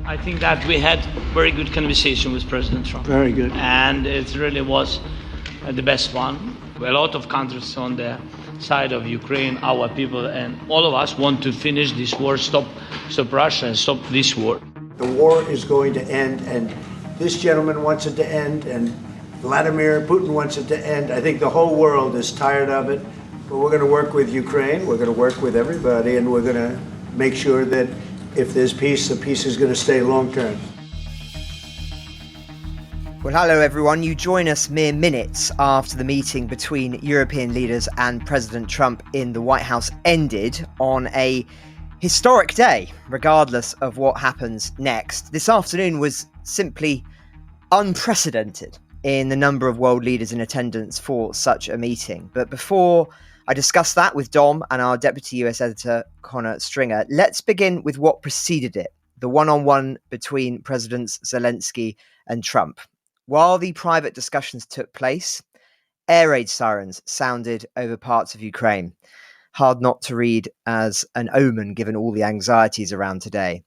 I think that we had very good conversation with President Trump. Very good. And it really was the best one. A lot of countries on the side of Ukraine, our people, and all of us want to finish this war, stop Russia and stop this war. The war is going to end, and this gentleman wants it to end, and Vladimir Putin wants it to end. I think the whole world is tired of it, but we're going to work with Ukraine, we're going to work with everybody, and we're going to make sure that if there's peace, the peace is going to stay long term. Well, hello everyone. You join us mere minutes after the meeting between European leaders and President Trump in the White House ended on a historic day, regardless of what happens next. This afternoon was simply unprecedented in the number of world leaders in attendance for such a meeting. But before I discuss that with Dom and our Deputy US Editor, Connor Stringer, let's begin with what preceded it, the one-on-one between Presidents Zelensky and Trump. While the private discussions took place, air raid sirens sounded over parts of Ukraine. Hard not to read as an omen given all the anxieties around today.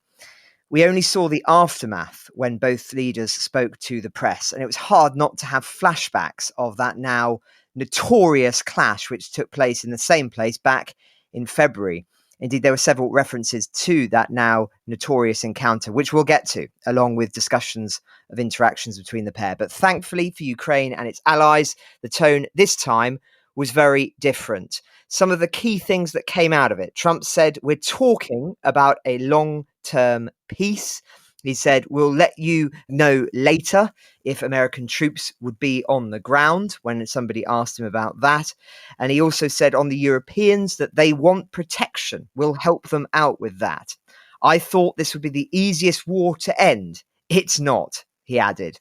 We only saw the aftermath when both leaders spoke to the press, and it was hard not to have flashbacks of that now notorious clash which took place in the same place back in February. Indeed, there were several references to that now notorious encounter, which we'll get to, along with discussions of interactions between the pair. But thankfully for Ukraine and its allies, the tone this time was very different. Some of the key things that came out of it. Trump said, we're talking about a long-term peace. He said, we'll let you know later if American troops would be on the ground, when somebody asked him about that. And he also said on the Europeans that they want protection. We'll help them out with that. I thought this would be the easiest war to end. It's not, he added.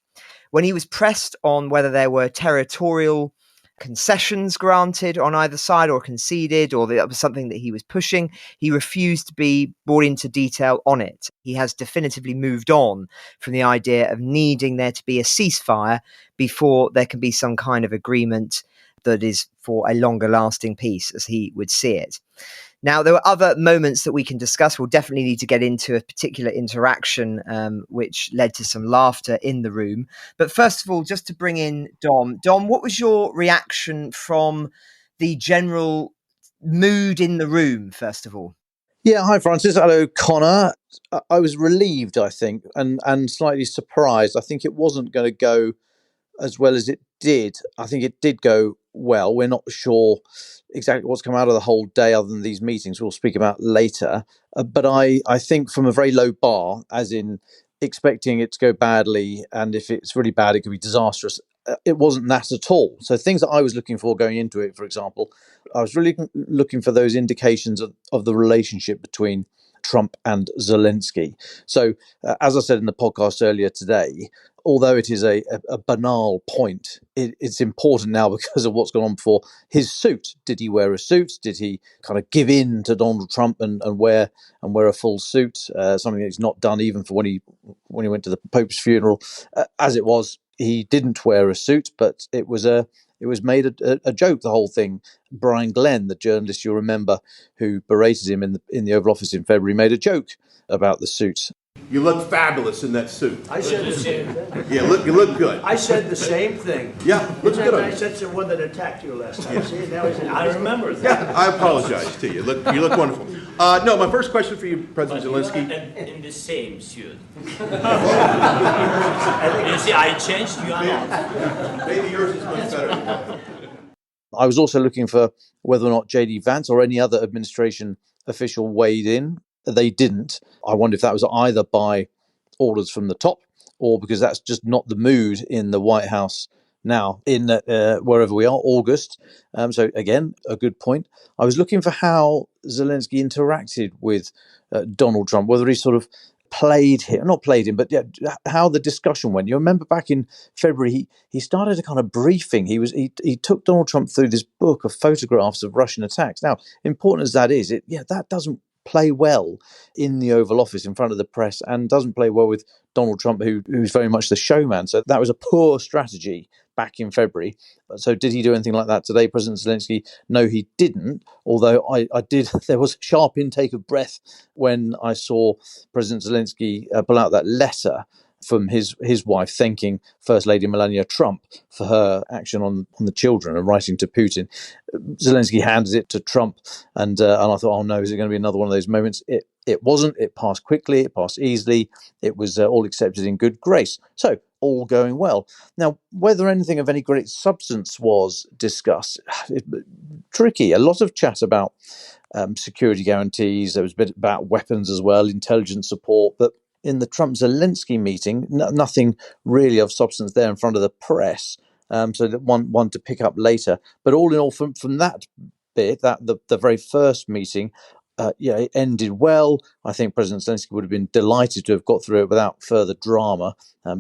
When he was pressed on whether there were territorial concessions granted on either side or conceded, or that was something that he was pushing, he refused to be brought into detail on it. He has definitively moved on from the idea of needing there to be a ceasefire before there can be some kind of agreement that is for a longer lasting peace, as he would see it. Now, there were other moments that we can discuss. We'll definitely need to get into a particular interaction which led to some laughter in the room. But first of all, just to bring in Dom. Dom, what was your reaction from the general mood in the room, first of all? Yeah, hi, Francis. Hello, Connor. I was relieved, I think, and slightly surprised. I think it wasn't going to go as well as it did. I think it did go well. We're not sure exactly what's come out of the whole day other than these meetings we'll speak about later. But I think from a very low bar, as in expecting it to go badly, and if it's really bad, it could be disastrous. It wasn't that at all. So things that I was looking for going into it, for example, I was really looking for those indications of the relationship between Trump and Zelensky. So as I said in the podcast earlier today, although it is a banal point, it's important now because of what's gone on before. His suit, did he wear a suit? Did he kind of give in to Donald Trump and wear a full suit? Something that he's not done even for when he went to the Pope's funeral. As it was, he didn't wear a suit, but it was made a joke, the whole thing. Brian Glenn, the journalist you'll remember, who berated him in the Oval Office in February, made a joke about the suit. You look fabulous in that suit. I said the same thing. Yeah, you look good. I said the same thing. Yeah, looks good on I you. said the one that attacked you last time. Yeah. See, now he's I remember that. Yeah, I apologize to you. You look wonderful. No, my first question for you, President Zelensky. In the same suit. You see, I changed, you are not. Maybe yours is much better. I was also looking for whether or not J.D. Vance or any other administration official weighed in. They didn't. I wonder if that was either by orders from the top or because that's just not the mood in the White House now, in wherever we are, August. So again, a good point. I was looking for how Zelensky interacted with Donald Trump, whether he sort of not played him, but yeah, how the discussion went. You remember back in February, he started a kind of briefing. He took Donald Trump through this book of photographs of Russian attacks. Now, important as that is, that doesn't play well in the Oval Office in front of the press, and doesn't play well with Donald Trump, who's very much the showman. So that was a poor strategy back in February. So did he do anything like that today, President Zelensky? No, he didn't. Although I did, there was a sharp intake of breath when I saw President Zelensky pull out that letter from his wife thanking First Lady Melania Trump for her action on the children and writing to Putin. Zelensky handed it to Trump, and I thought, oh no, is it going to be another one of those moments? It wasn't. It passed quickly. It passed easily. It was all accepted in good grace. So all going well. Now, whether anything of any great substance was discussed, tricky. A lot of chat about security guarantees. There was a bit about weapons as well, intelligence support, but in the Trump-Zelensky meeting, nothing really of substance there in front of the press. So that one to pick up later. But all in all, from that bit, that the very first meeting, it ended well. I think President Zelensky would have been delighted to have got through it without further drama,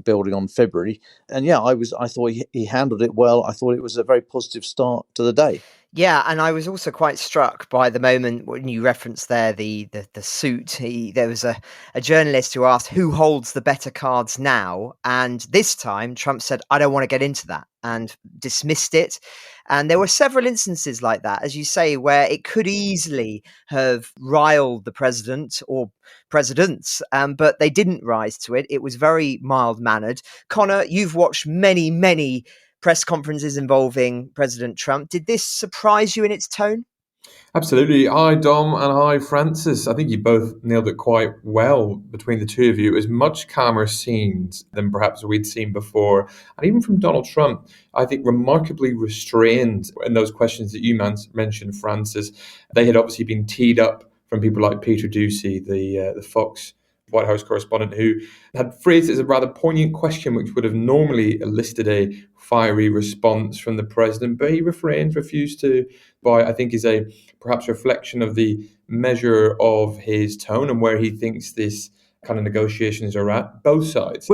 building on February. And I thought he handled it well. I thought it was a very positive start to the day. Yeah, and I was also quite struck by the moment when you referenced there the suit. There was a journalist who asked who holds the better cards now, and this time Trump said, "I don't want to get into that," and dismissed it. And there were several instances like that, as you say, where it could easily have riled the president or presidents, but they didn't rise to it. It was very mild-mannered. Connor, you've watched many press conferences involving President Trump. Did this surprise you in its tone? Absolutely. Hi, Dom, and hi, Francis. I think you both nailed it quite well between the two of you. It was much calmer scenes than perhaps we'd seen before. And even from Donald Trump, I think remarkably restrained in those questions that you mentioned, Francis. They had obviously been teed up from people like Peter Doocy, the Fox White House correspondent, who had phrased it as a rather poignant question, which would have normally elicited a fiery response from the president, but he refused to, by I think is a perhaps reflection of the measure of his tone and where he thinks this kind of negotiations are at, both sides.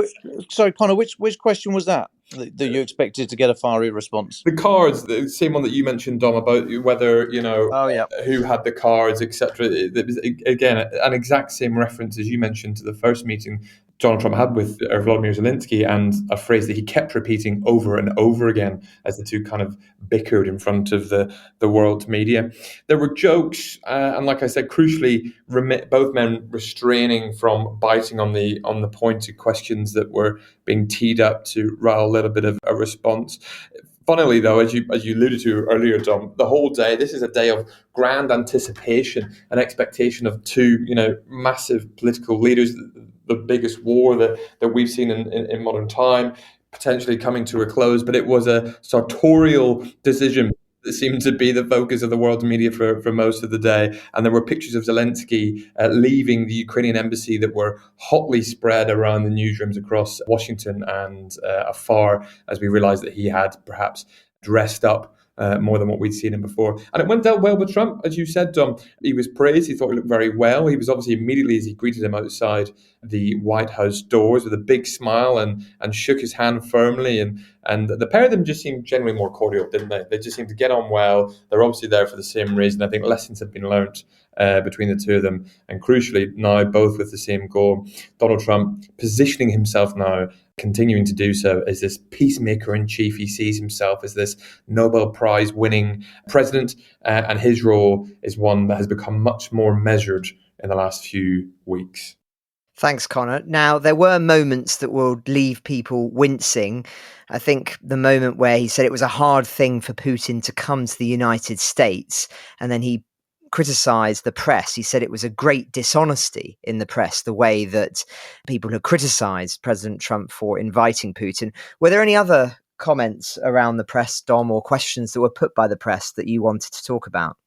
Sorry, Connor, which question was that you expected to get a fiery response? The cards, the same one that you mentioned, Dom, about whether, who had the cards, etc. It was, again, an exact same reference as you mentioned to the first meeting Donald Trump had with Vladimir Zelensky, and a phrase that he kept repeating over and over again as the two kind of bickered in front of the world media. There were jokes, and like I said, crucially, both men restraining from biting on the pointed questions that were being teed up to rile a little bit of a response. Funnily, though, as you alluded to earlier, Dom, the whole day, this is a day of grand anticipation and expectation of two, massive political leaders, the biggest war that we've seen in modern time, potentially coming to a close. But it was a sartorial decision that seemed to be the focus of the world media for most of the day. And there were pictures of Zelensky leaving the Ukrainian embassy that were hotly spread around the newsrooms across Washington and afar, as we realized that he had perhaps dressed up more than what we'd seen him before. And it went out well with Trump, as you said, Dom. He was praised. He thought he looked very well. He was obviously immediately, as he greeted him outside the White House doors with a big smile and shook his hand firmly. And the pair of them just seemed generally more cordial, didn't they? They just seemed to get on well. They're obviously there for the same reason. I think lessons have been learnt between the two of them. And crucially, now both with the same goal. Donald Trump positioning himself now, continuing to do so, as this peacemaker in chief. He sees himself as this Nobel Prize winning president, and his role is one that has become much more measured in the last few weeks. Thanks, Connor. Now, there were moments that will leave people wincing. I think the moment where he said it was a hard thing for Putin to come to the United States, and then he criticised the press. He said it was a great dishonesty in the press, the way that people had criticised President Trump for inviting Putin. Were there any other comments around the press, Dom, or questions that were put by the press that you wanted to talk about?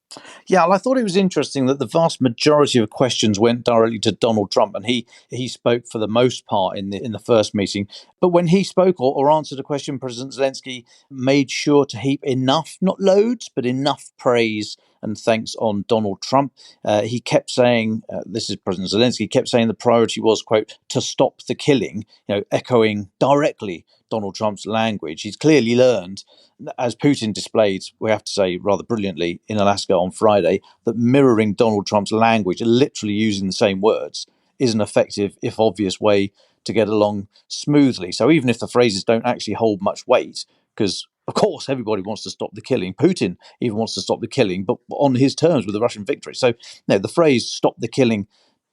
Yeah, well, I thought it was interesting that the vast majority of questions went directly to Donald Trump, and he spoke for the most part in the first meeting. But when he spoke or answered a question, President Zelensky made sure to heap enough, not loads, but enough praise and thanks on Donald Trump. He kept saying, this is President Zelensky, kept saying the priority was, quote, to stop the killing, echoing directly Donald Trump's language. He's clearly learned, as Putin displayed, we have to say rather brilliantly, in Alaska on Friday, that mirroring Donald Trump's language, literally using the same words, is an effective, if obvious, way to get along smoothly. So even if the phrases don't actually hold much weight, because, of course, everybody wants to stop the killing. Putin even wants to stop the killing, but on his terms with the Russian victory. So, the phrase "stop the killing"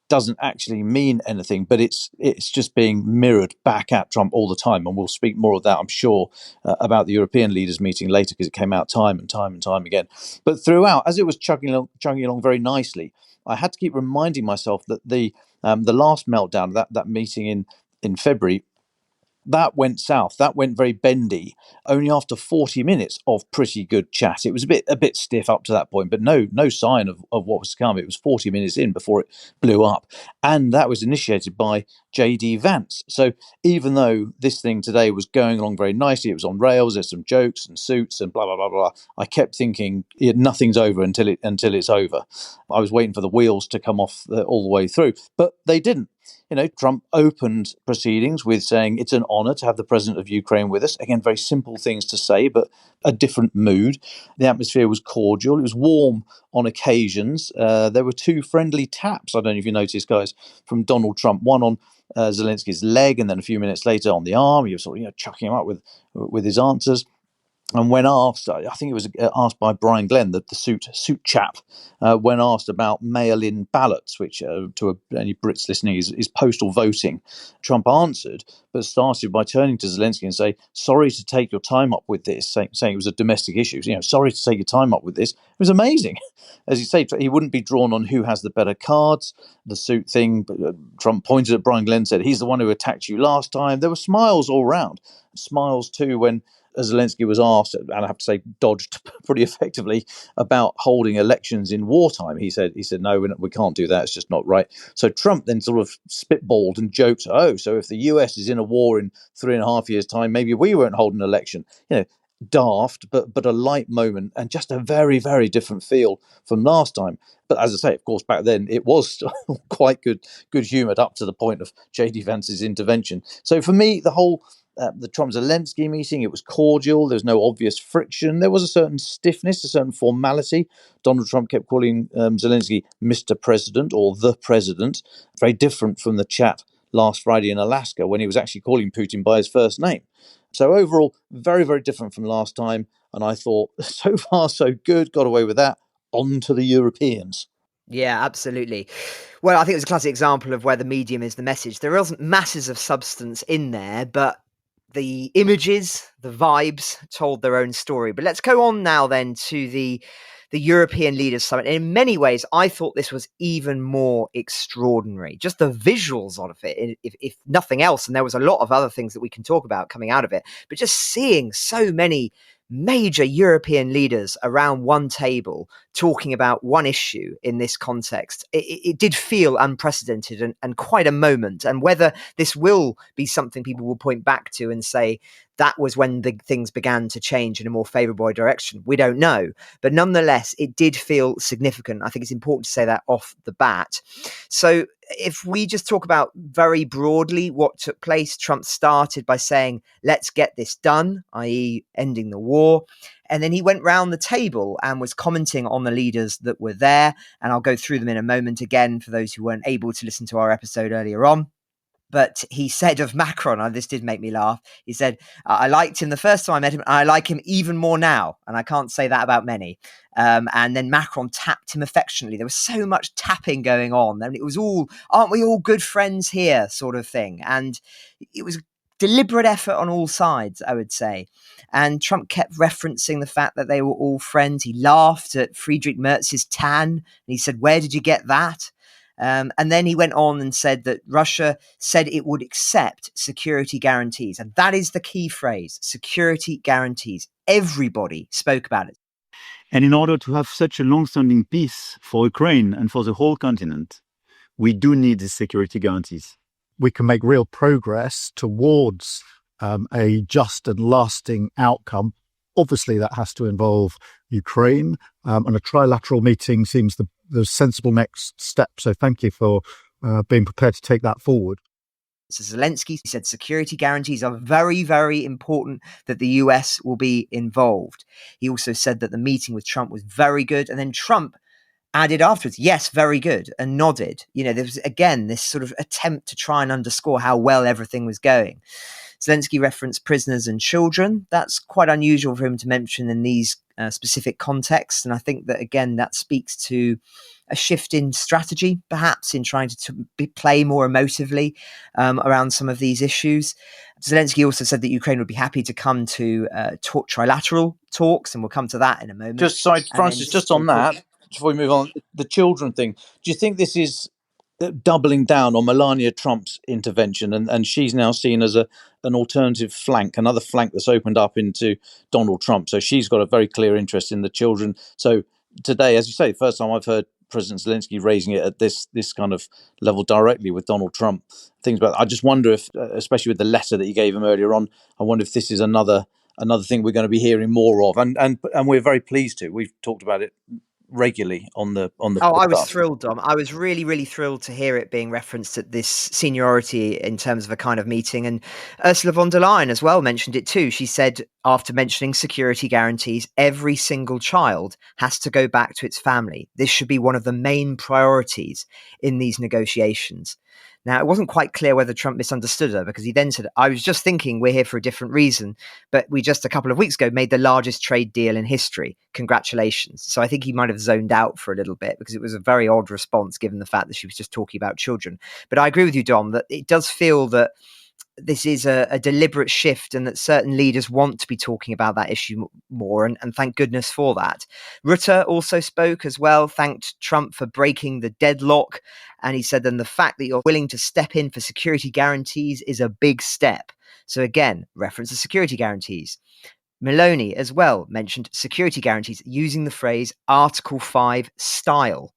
doesn't actually mean anything, but it's just being mirrored back at Trump all the time. And we'll speak more of that, I'm sure, about the European leaders meeting later, because it came out time and time again. But throughout, as it was chugging along very nicely, I had to keep reminding myself that the last meltdown, that meeting in February, that went south. That went very bendy. Only after 40 minutes of pretty good chat. It was a bit stiff up to that point, but no sign of what was to come. It was 40 minutes in before it blew up. And that was initiated by J.D. Vance. So even though this thing today was going along very nicely, it was on rails, there's some jokes and suits and blah, blah, blah, blah, I kept thinking nothing's over until it's over. I was waiting for the wheels to come off all the way through, but they didn't. Trump opened proceedings with saying it's an honor to have the president of Ukraine with us. Again, very simple things to say, but a different mood. The atmosphere was cordial. It was warm on occasions. There were two friendly taps, I don't know if you noticed, guys, from Donald Trump, one on Zelensky's leg, and then a few minutes later on the arm. He was sort of chucking him up with his answers. And when asked, I think it was asked by Brian Glenn, the suit chap, when asked about mail-in ballots, which to any Brits listening is postal voting, Trump answered, but started by turning to Zelensky and say, "Sorry to take your time up with this," saying it was a domestic issue. Sorry to take your time up with this. It was amazing. As you say, he wouldn't be drawn on who has the better cards. The suit thing, Trump pointed at Brian Glenn, said, "He's the one who attacked you last time." There were smiles all round. Smiles too when Zelensky was asked, and I have to say dodged pretty effectively, about holding elections in wartime. He said, "No, we can't do that. It's just not right." So Trump then sort of spitballed and joked, so if the US is in a war in 3.5 years' time, maybe we won't hold an election. Daft, but a light moment, and just a very, very different feel from last time. But as I say, of course, back then it was quite good humoured up to the point of J.D. Vance's intervention. So for me, the Trump-Zelensky meeting, it was cordial. There was no obvious friction. There was a certain stiffness, a certain formality. Donald Trump kept calling Zelensky Mr. President or the President, very different from the chat last Friday in Alaska when he was actually calling Putin by his first name. So overall, very, very different from last time. And I thought, so far, so good. Got away with that. On to the Europeans. Yeah, absolutely. Well, I think it was a classic example of where the medium is the message. There wasn't masses of substance in there, but the images, the vibes told their own story. But let's go on now then to the European Leaders Summit. And in many ways, I thought this was even more extraordinary. Just the visuals of it, if nothing else. And there was a lot of other things that we can talk about coming out of it. But just seeing so many major European leaders around one table talking about one issue in this context, it did feel unprecedented and quite a moment. And whether this will be something people will point back to and say that was when the things began to change in a more favourable direction, we don't know. But nonetheless, it did feel significant. I think it's important to say that off the bat. So if we just talk about very broadly what took place, Trump started by saying, "Let's get this done," i.e. ending the war. And then he went round the table and was commenting on the leaders that were there. And I'll go through them in a moment again for those who weren't able to listen to our episode earlier on. But he said of Macron, and this did make me laugh, he said, "I liked him the first time I met him, and I like him even more now." And I can't say that about many. And then Macron tapped him affectionately. There was so much tapping going on. And it was all, "Aren't we all good friends here?" sort of thing. And it was deliberate effort on all sides, I would say. And Trump kept referencing the fact that they were all friends. He laughed at Friedrich Merz's tan. And he said, "Where did you get that?" And then he went on and said that Russia said it would accept security guarantees. And that is the key phrase, security guarantees. Everybody spoke about it. And in order to have such a long-standing peace for Ukraine and for the whole continent, we do need these security guarantees. We can make real progress towards a just and lasting outcome. Obviously, that has to involve Ukraine, and a trilateral meeting seems the sensible next step. So thank you for being prepared to take that forward. So Zelensky said security guarantees are very, very important, that the US will be involved. He also said that the meeting with Trump was very good. And then Trump added afterwards, "Yes, very good," and nodded. There was, again, this sort of attempt to try and underscore how well everything was going. Zelensky referenced prisoners and children. That's quite unusual for him to mention in these specific contexts. And I think that, again, that speaks to a shift in strategy, perhaps in trying to play more emotively around some of these issues. Zelensky also said that Ukraine would be happy to come to trilateral talks, and we'll come to that in a moment. Francis, just on that, before we move on, the children thing, do you think this is doubling down on Melania Trump's intervention, and she's now seen as an alternative flank, another flank that's opened up into Donald Trump? So she's got a very clear interest in the children. So today, as you say, first time I've heard President Zelensky raising it at this kind of level directly with Donald Trump. Things about. I just wonder if, especially with the letter that he gave him earlier on, I wonder if this is another thing we're going to be hearing more of, and we're very pleased to. We've talked about it regularly on the podcast. I was thrilled, Dom. I was really, really thrilled to hear it being referenced at this seniority in terms of a kind of meeting. And Ursula von der Leyen as well mentioned it too. She said, after mentioning security guarantees, every single child has to go back to its family. This should be one of the main priorities in these negotiations. Now, it wasn't quite clear whether Trump misunderstood her, because he then said, I was just thinking we're here for a different reason, but we just a couple of weeks ago made the largest trade deal in history. Congratulations. So I think he might have zoned out for a little bit, because it was a very odd response given the fact that she was just talking about children. But I agree with you, Dom, that it does feel that this is a deliberate shift, and that certain leaders want to be talking about that issue more, and thank goodness for that. Rutte also spoke as well, thanked Trump for breaking the deadlock, and he said, then the fact that you're willing to step in for security guarantees is a big step. So again, reference to security guarantees. Meloni as well mentioned security guarantees using the phrase Article 5 style.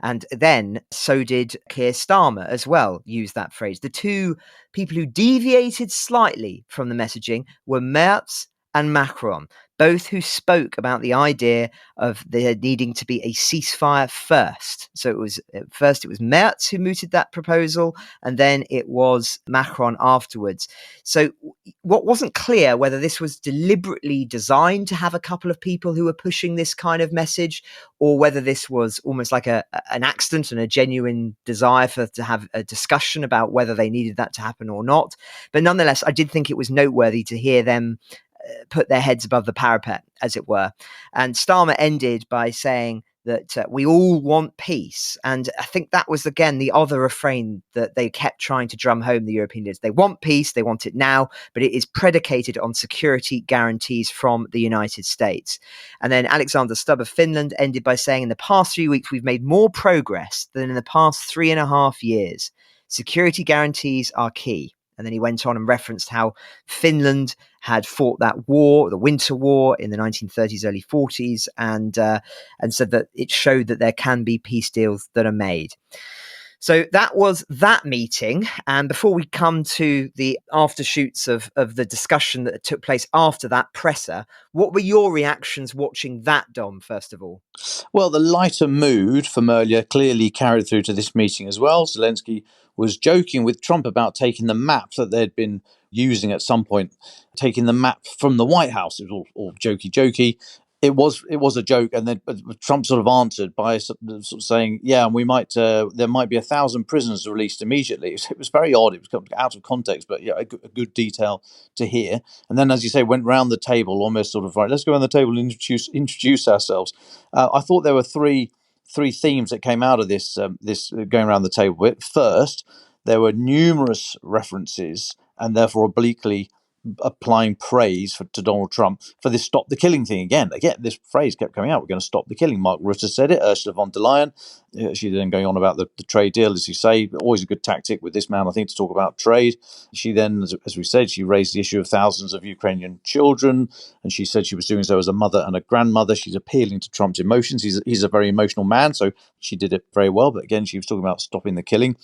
And then so did Keir Starmer as well, use that phrase. The two people who deviated slightly from the messaging were Merz and Macron, both who spoke about the idea of there needing to be a ceasefire first. So it was Merz who mooted that proposal, and then it was Macron afterwards. So what wasn't clear whether this was deliberately designed to have a couple of people who were pushing this kind of message, or whether this was almost like an accident and a genuine desire to have a discussion about whether they needed that to happen or not. But nonetheless, I did think it was noteworthy to hear them put their heads above the parapet, as it were. And Starmer ended by saying that we all want peace. And I think that was, again, the other refrain that they kept trying to drum home, the European leaders. They want peace, they want it now, but it is predicated on security guarantees from the United States. And then Alexander Stubb of Finland ended by saying, in the past 3 weeks, we've made more progress than in the past 3.5 years. Security guarantees are key. And then he went on and referenced how Finland had fought that war, the Winter War, in the 1930s, early 40s, and said that it showed that there can be peace deals that are made. So that was that meeting. And before we come to the aftershoots of the discussion that took place after that presser, what were your reactions watching that, Dom, first of all? Well, the lighter mood from earlier clearly carried through to this meeting as well. Zelensky was joking with Trump about taking the map that they'd been using at some point, taking the map from the White House. It was all jokey. It was a joke, and then Trump sort of answered by sort of saying, "Yeah, and we might there might be 1,000 prisoners released immediately." It was very odd. It was out of context, but yeah, a good detail to hear. And then, as you say, went round the table, almost sort of right. Let's go around the table and introduce ourselves. I thought there were three themes that came out of this going around the table. First, there were numerous references, and therefore obliquely applying praise to Donald Trump for this stop the killing thing. Again, this phrase kept coming out. We're going to stop the killing. Mark Rutte said it. Ursula von der Leyen. She then going on about the trade deal, as you say, always a good tactic with this man, I think, to talk about trade. She then, as we said, she raised the issue of thousands of Ukrainian children, and she said she was doing so as a mother and a grandmother. She's appealing to Trump's emotions. He's a very emotional man, so she did it very well. But again, she was talking about stopping the killing.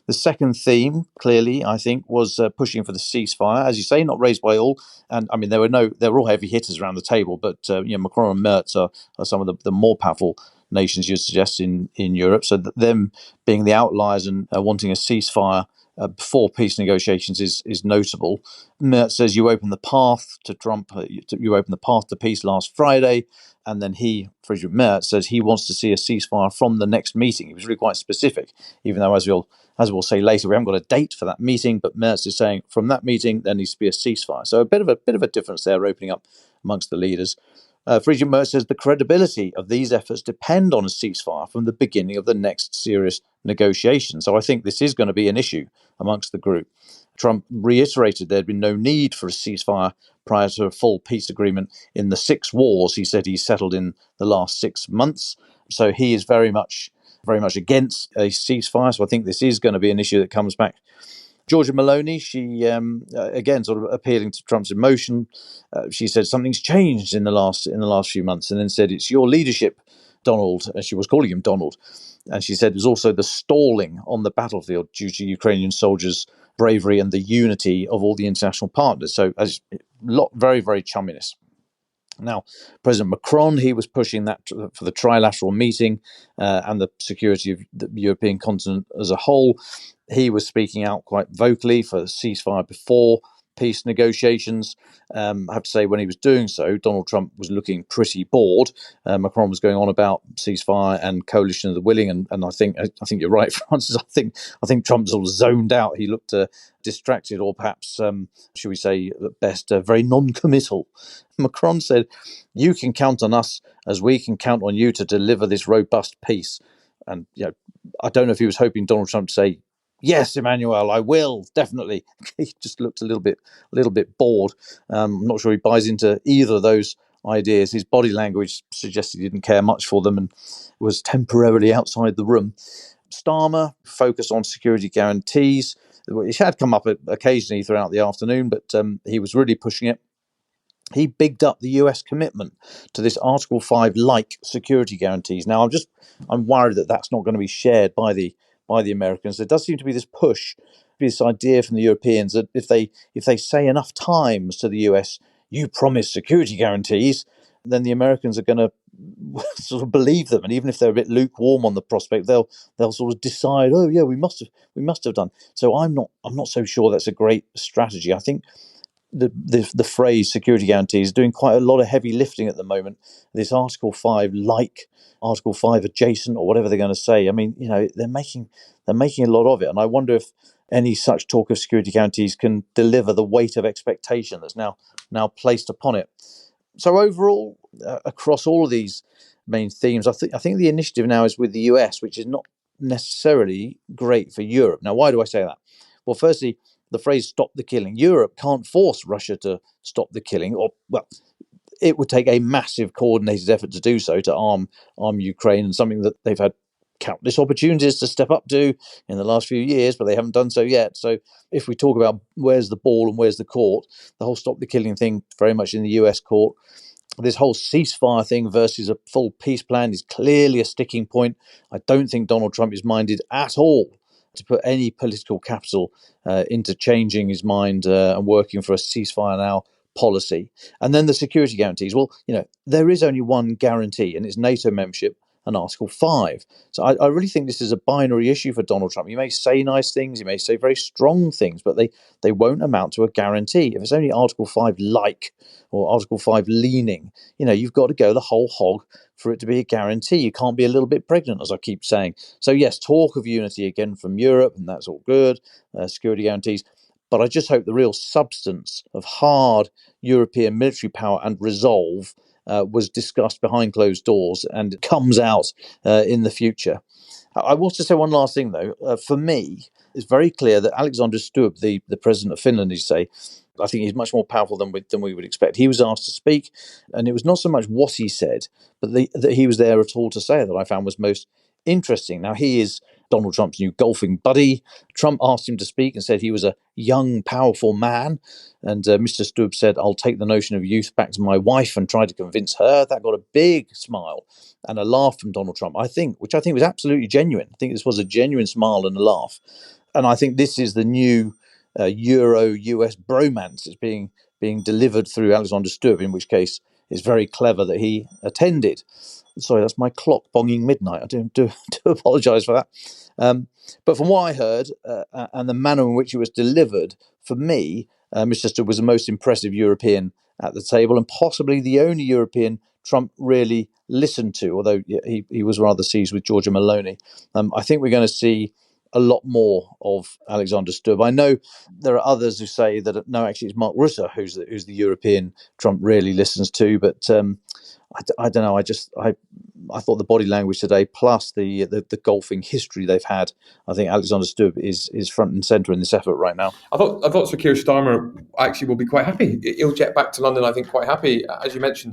The second theme, clearly, I think, was pushing for the ceasefire, as you say, not raised by all. And I mean, there were all heavy hitters around the table, but Macron and Merz are some of the more powerful nations, you'd suggest, in Europe. So them being the outliers and wanting a ceasefire before peace negotiations is notable. Merz says you opened the path to Trump, you opened the path to peace last Friday, and then Friedrich Merz, says he wants to see a ceasefire from the next meeting. He was really quite specific, even though, as we'll say later, we haven't got a date for that meeting, but Merz is saying from that meeting there needs to be a ceasefire. So a bit of a difference there opening up amongst the leaders. Friedrich Merz says the credibility of these efforts depend on a ceasefire from the beginning of the next serious negotiation. So I think this is going to be an issue amongst the group. Trump reiterated there'd been no need for a ceasefire prior to a full peace agreement in the 6 wars he said he settled in the last 6 months. So he is very much against a ceasefire. So I think this is going to be an issue that comes back. Georgia Maloney, she again sort of appealing to Trump's emotion. She said something's changed in the last few months, and then said it's your leadership, Donald. She was calling him Donald, and she said it was also the stalling on the battlefield due to Ukrainian soldiers' bravery and the unity of all the international partners. So, very, very chumminess. Now, President Macron, he was pushing that for the trilateral meeting and the security of the European continent as a whole. He was speaking out quite vocally for a ceasefire before peace negotiations. I have to say, when he was doing so, Donald Trump was looking pretty bored. Macron was going on about ceasefire and coalition of the willing, and I think you're right, Francis. I think Trump sort of zoned out. He looked distracted, or perhaps, should we say, at best, very non-committal. Macron said, "You can count on us as we can count on you to deliver this robust peace." And I don't know if he was hoping Donald Trump to say, "Yes, Emmanuel, I will, definitely." He just looked a little bit bored. I'm not sure he buys into either of those ideas. His body language suggested he didn't care much for them and was temporarily outside the room. Starmer focused on security guarantees. It had come up occasionally throughout the afternoon, but he was really pushing it. He bigged up the US commitment to this Article 5-like security guarantees. Now, I'm worried that that's not going to be shared by the Americans. There does seem to be this push, this idea from the Europeans that if they say enough times to the US, "You promise security guarantees," then the Americans are going to sort of believe them. And even if they're a bit lukewarm on the prospect, they'll sort of decide, "Oh yeah, we must have done." So I'm not so sure that's a great strategy. I think the phrase security guarantee is doing quite a lot of heavy lifting at the moment. This Article 5 like, Article 5 adjacent, or whatever they're going to say. I mean, they're making a lot of it, and I wonder if any such talk of security guarantees can deliver the weight of expectation that's now placed upon it. So overall, across all of these main themes, I think the initiative now is with the US, which is not necessarily great for Europe. Now, why do I say that? Well, firstly, the phrase "stop the killing." Europe can't force Russia to stop the killing, it would take a massive coordinated effort to do so, to arm Ukraine, and something that they've had countless opportunities to step up to in the last few years, but they haven't done so yet. So if we talk about where's the ball and where's the court, the whole "stop the killing" thing very much in the US court. This whole ceasefire thing versus a full peace plan is clearly a sticking point. I don't think Donald Trump is minded at all to put any political capital into changing his mind and working for a ceasefire now policy. And then the security guarantees. Well, there is only one guarantee, and it's NATO membership and Article 5. So I really think this is a binary issue for Donald Trump. He may say nice things, he may say very strong things, but they won't amount to a guarantee. If it's only Article 5 like or Article 5 leaning, you've got to go the whole hog for it to be a guarantee. You can't be a little bit pregnant, as I keep saying. So yes, talk of unity again from Europe, and that's all good, security guarantees. But I just hope the real substance of hard European military power and resolve was discussed behind closed doors and comes out in the future. I want to say one last thing, though. For me, it's very clear that Alexander Stubb, the president of Finland, as you say, I think he's much more powerful than we would expect. He was asked to speak, and it was not so much what he said, but that he was there at all to say that I found was most interesting. Now, he is Donald Trump's new golfing buddy. Trump asked him to speak and said he was a young, powerful man. And Mr. Stubb said, "I'll take the notion of youth back to my wife and try to convince her." That got a big smile and a laugh from Donald Trump, which I think was absolutely genuine. I think this was a genuine smile and a laugh. And I think this is the new Euro-US bromance that's being delivered through Alexander Stubb, in which case it's very clever that he attended. Sorry, that's my clock bonging midnight. I do apologise for that. But from what I heard and the manner in which it was delivered, for me, Mr. Stubb was the most impressive European at the table, and possibly the only European Trump really listened to, although he was rather seized with Giorgia Meloni. I think we're going to see a lot more of Alexander Stubb. I know there are others who say that, no, actually it's Mark Rutte who's the European Trump really listens to, but I don't know. I thought the body language today, plus the golfing history they've had, I think Alexander Stubb is front and centre in this effort right now. I thought Sir Keir Starmer actually will be quite happy. He'll jet back to London, I think, quite happy. As you mentioned,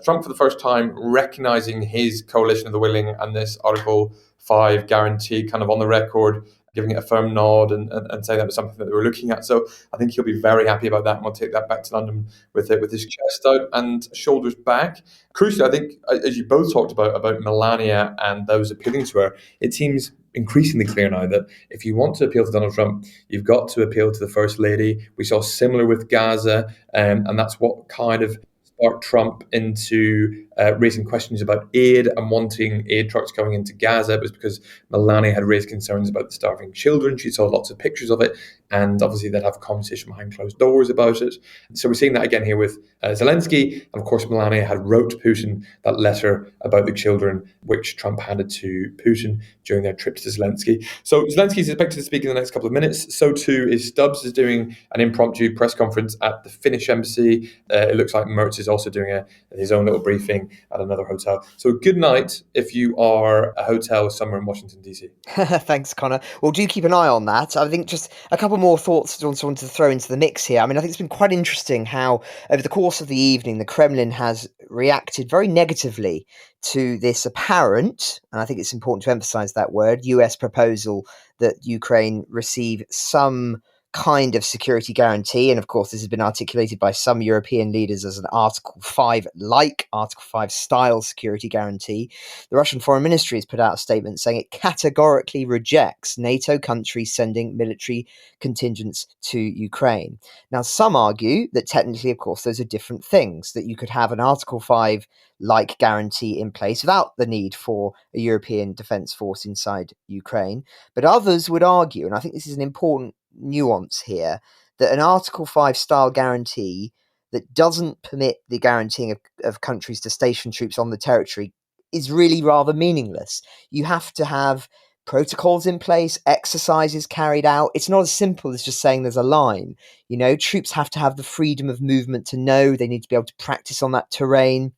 Trump for the first time recognising his coalition of the willing and this Article 5 guarantee kind of on the record, giving it a firm nod and saying that was something that they were looking at. So I think he'll be very happy about that, and we'll take that back to London with his chest out and shoulders back. Crucially, I think, as you both talked about Melania and those appealing to her, it seems increasingly clear now that if you want to appeal to Donald Trump, you've got to appeal to the First Lady. We saw similar with Gaza, and that's what kind of sparked Trump into raising questions about aid and wanting aid trucks going into Gaza. It was because Melania had raised concerns about the starving children. She saw lots of pictures of it, and obviously they'd have a conversation behind closed doors about it. So we're seeing that again here with Zelensky. And of course, Melania had wrote to Putin that letter about the children, which Trump handed to Putin during their trip to Zelensky. So Zelensky is expected to speak in the next couple of minutes. So too is Stubbs is doing an impromptu press conference at the Finnish embassy. It looks like Merz is also doing his own little briefing at another hotel. So good night if you are a hotel somewhere in Washington, D.C. Thanks, Connor. Well, do keep an eye on that. I think just a couple more thoughts I wanted to throw into the mix here. I mean, I think it's been quite interesting how over the course of the evening, the Kremlin has reacted very negatively to this apparent, and I think it's important to emphasize that word, US proposal that Ukraine receive some kind of security guarantee. And of course, this has been articulated by some European leaders as an Article 5-like, Article 5 style security guarantee. The Russian Foreign Ministry has put out a statement saying it categorically rejects NATO countries sending military contingents to Ukraine. Now, some argue that technically, of course, those are different things, that you could have an Article 5-like guarantee in place without the need for a European defence force inside Ukraine. But others would argue, and I think this is an important nuance here, that an Article 5 style guarantee that doesn't permit the guaranteeing of countries to station troops on the territory is really rather meaningless. You have to have protocols in place, exercises carried out. It's not as simple as just saying there's a line. You know, troops have to have the freedom of movement to know. They need to be able to practice on that terrain.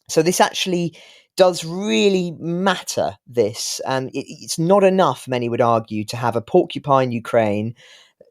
So this actually does really matter, this. And it's not enough, many would argue, to have a porcupine Ukraine,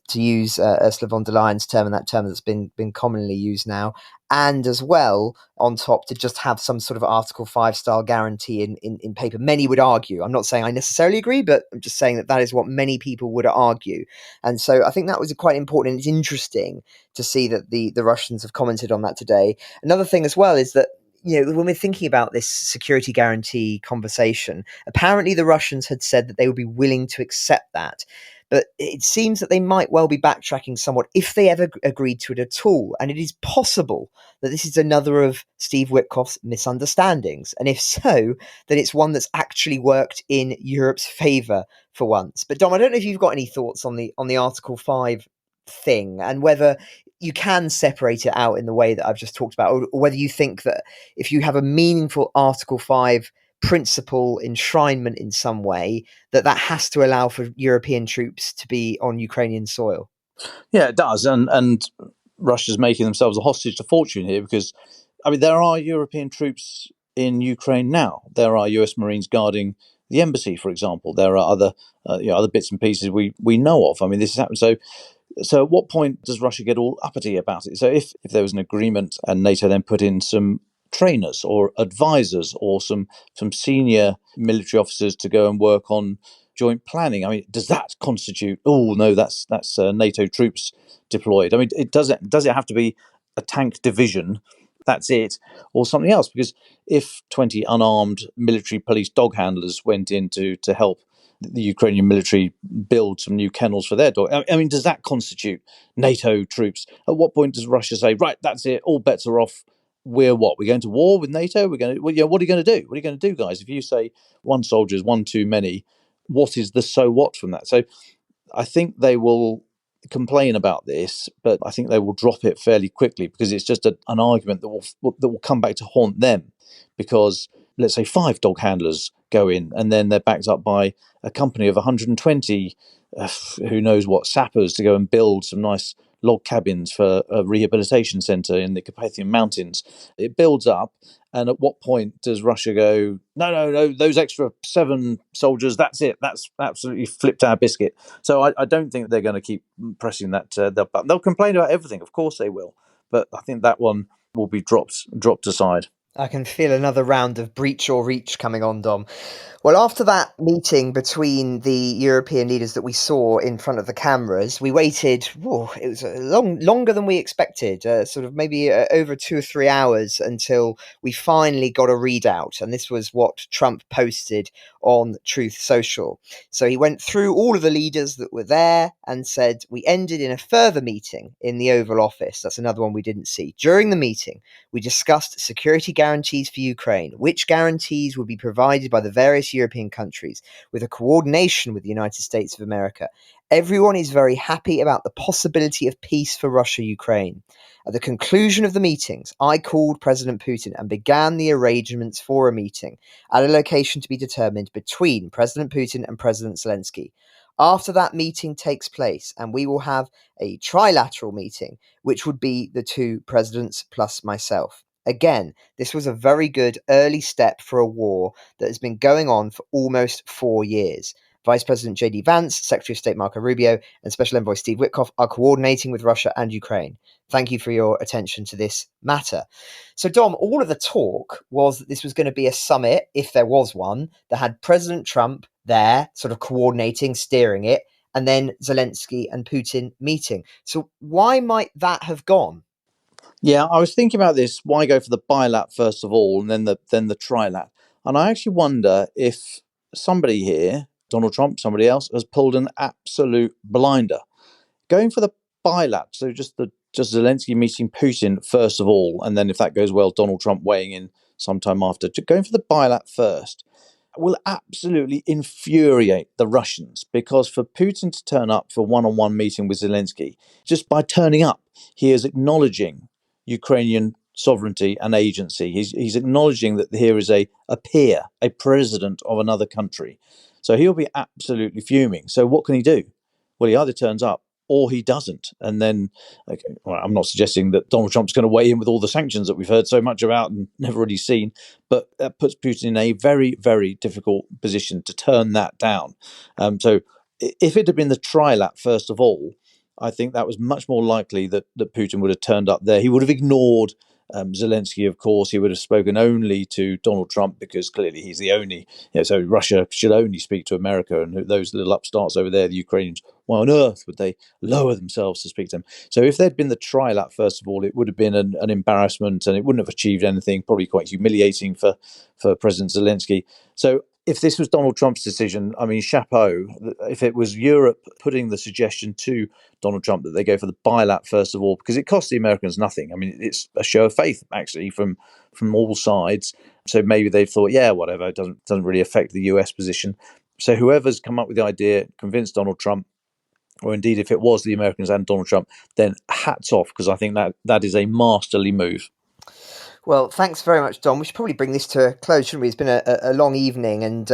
to use Ursula von der Leyen's term, and that term that's been commonly used now, and as well, on top, to just have some sort of Article 5 style guarantee in paper. Many would argue. I'm not saying I necessarily agree, but I'm just saying that is what many people would argue. And so I think that was quite important, and it's interesting to see that the Russians have commented on that today. Another thing as well is that, you know, when we're thinking about this security guarantee conversation, apparently the Russians had said that they would be willing to accept that. But it seems that they might well be backtracking somewhat if they ever agreed to it at all. And it is possible that this is another of Steve Witkoff's misunderstandings. And if so, then it's one that's actually worked in Europe's favour for once. But Dom, I don't know if you've got any thoughts on the Article 5 thing, and whether you can separate it out in the way that I've just talked about, or whether you think that if you have a meaningful Article 5 principle enshrinement in some way, that has to allow for European troops to be on Ukrainian soil. Yeah, it does. And Russia's making themselves a hostage to fortune here, because, I mean, there are European troops in Ukraine now. There are US Marines guarding the embassy, for example. There are other other bits and pieces we know of. I mean, this has happened. So at what point does Russia get all uppity about it? So if there was an agreement and NATO then put in some trainers or advisors or some senior military officers to go and work on joint planning, I mean, does that constitute, oh no, that's NATO troops deployed? I mean, does it have to be a tank division, that's it, or something else? Because if 20 unarmed military police dog handlers went in to help the Ukrainian military build some new kennels for their dog, I mean, does that constitute NATO troops? At what point does Russia say, right, that's it, all bets are off, we're what? We're going to war with NATO? We're going to, what are you going to do? What are you going to do, guys? If you say one soldier is one too many, what is the so what from that? So I think they will complain about this, but I think they will drop it fairly quickly because it's just an argument that will come back to haunt them. Because let's say 5 dog handlers go in, and then they're backed up by a company of 120, who knows what, sappers to go and build some nice log cabins for a rehabilitation centre in the Carpathian Mountains. It builds up, and at what point does Russia go, no, those extra 7 soldiers, that's it, that's absolutely flipped our biscuit. So I don't think they're going to keep pressing that button. They'll complain about everything, of course they will, but I think that one will be dropped aside. I can feel another round of breach or reach coming on, Dom. Well, after that meeting between the European leaders that we saw in front of the cameras, we waited, it was longer than we expected, sort of maybe over 2 or 3 hours until we finally got a readout. And this was what Trump posted on Truth Social. So he went through all of the leaders that were there and said, we ended in a further meeting in the Oval Office. That's another one we didn't see. During the meeting, we discussed security guarantees for Ukraine, which guarantees would be provided by the various European countries with a coordination with the United States of America. Everyone is very happy about the possibility of peace for Russia-Ukraine. At the conclusion of the meetings, I called President Putin and began the arrangements for a meeting at a location to be determined between President Putin and President Zelensky. After that meeting takes place, and we will have a trilateral meeting, which would be the 2 presidents plus myself. Again, this was a very good early step for a war that has been going on for almost 4 years. Vice President J.D. Vance, Secretary of State Marco Rubio, and Special Envoy Steve Witkoff are coordinating with Russia and Ukraine. Thank you for your attention to this matter. So, Dom, all of the talk was that this was going to be a summit, if there was one, that had President Trump there, sort of coordinating, steering it, and then Zelensky and Putin meeting. So why might that have gone? Yeah, I was thinking about this. Why go for the bilat first of all, and then the trilat? And I actually wonder if somebody here, Donald Trump, somebody else, has pulled an absolute blinder, going for the bilat. So just Zelensky meeting Putin first of all, and then if that goes well, Donald Trump weighing in sometime after. Going for the bilat first will absolutely infuriate the Russians, because for Putin to turn up for a one-on-one meeting with Zelensky, just by turning up, he is acknowledging Ukrainian sovereignty and agency. He's acknowledging that here is a peer, a president of another country. So he'll be absolutely fuming. So what can he do? Well, he either turns up or he doesn't. And then, I'm not suggesting that Donald Trump's going to weigh in with all the sanctions that we've heard so much about and never really seen, but that puts Putin in a very, very difficult position to turn that down. So if it had been the trilat, first of all, I think that was much more likely that Putin would have turned up there. He would have ignored Zelensky, of course. He would have spoken only to Donald Trump, because clearly he's the only, so Russia should only speak to America, and those little upstarts over there, the Ukrainians, why on earth would they lower themselves to speak to them? So if there'd been the trilat, first of all, it would have been an embarrassment, and it wouldn't have achieved anything, probably quite humiliating for President Zelensky. So if this was Donald Trump's decision, I mean, chapeau. If it was Europe putting the suggestion to Donald Trump that they go for the bilat first of all, because it costs the Americans nothing. I mean, it's a show of faith, actually, from all sides. So maybe they've thought, yeah, whatever, it doesn't really affect the US position. So whoever's come up with the idea, convinced Donald Trump, or indeed if it was the Americans and Donald Trump, then hats off, because I think that is a masterly move. Well, thanks very much, Dom. We should probably bring this to a close, shouldn't we? It's been a long evening, and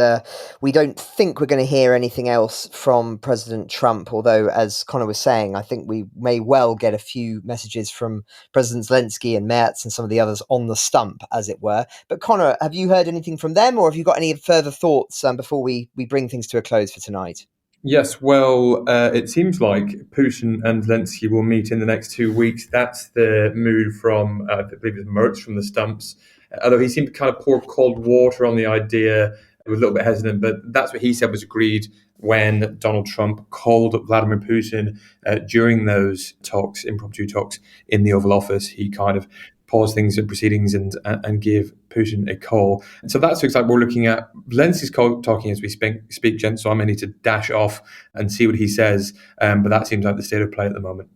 we don't think we're going to hear anything else from President Trump, although, as Connor was saying, I think we may well get a few messages from President Zelensky and Merz and some of the others on the stump, as it were. But Connor, have you heard anything from them, or have you got any further thoughts before we bring things to a close for tonight? Yes, well, it seems like Putin and Zelensky will meet in the next 2 weeks. That's the mood from, I believe it's Merz from the stumps. Although he seemed to kind of pour cold water on the idea, he was a little bit hesitant, but that's what he said was agreed when Donald Trump called Vladimir Putin during those talks, impromptu talks in the Oval Office. He kind of pause things in proceedings and give Putin a call. And so that's exactly what we're looking at. Zelensky's talking as we speak, gents, so I may need to dash off and see what he says. But that seems like the state of play at the moment.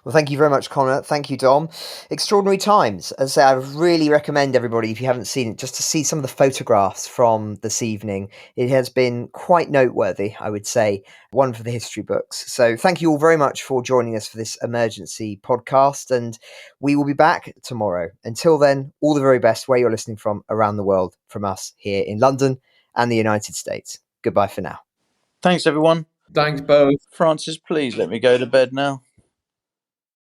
Well, thank you very much, Connor. Thank you, Dom. Extraordinary times. As I say, I really recommend everybody, if you haven't seen it, just to see some of the photographs from this evening. It has been quite noteworthy, I would say, one for the history books. So thank you all very much for joining us for this emergency podcast, and we will be back tomorrow. Until then, all the very best where you're listening from around the world, from us here in London and the United States. Goodbye for now. Thanks, everyone. Thanks both. Francis, please let me go to bed now.